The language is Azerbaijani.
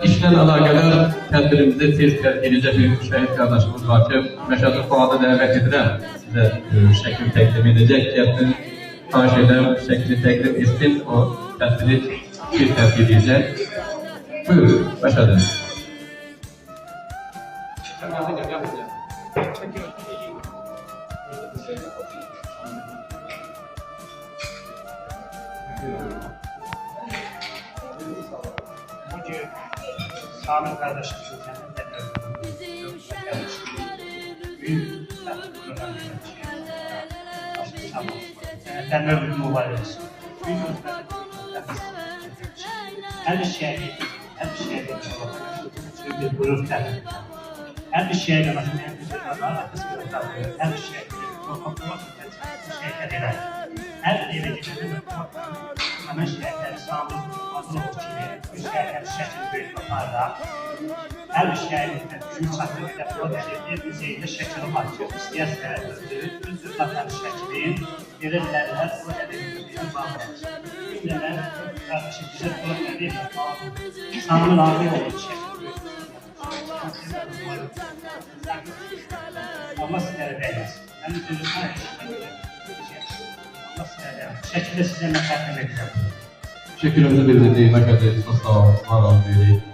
işlə əlaqədar tədbirimizi tez edəcək bir şəhid qardaşımız var ki, Məşədi Fuadı dəvət edirəm. Sizə şəkil təqdim edəcək. Gəlsin, xahiş edirəm, şəkili təqdim etsin, o tədbiri tez təqdim edəcək. Buyurun, Məşədi. Bugün Samir kardeşimizin kendine Demir mübarek. Her bir şeye bir gurur temin. Her bir şeye de nasıl her bir şeye her eve gidelim. Hemen şehirler İslam'ın adını okuyayım. Bir şehirler şehir büyük kaparda. Her bir şehirde büyük saklıkta projeleri düzeyinde şekil açıyor. İsteyerse özür bakan şeklin verirlerler projelerin bağlayacak. Günler kardeşim bize projeleri İslam'ın abi olduğu şekil. Allah sizlere beğensin. Ben de sözüm var. Şekilde size mesafə edeceğim. Şəkilimizi bildirdik, Məşədi, çox sağ olun, var olun deyirik.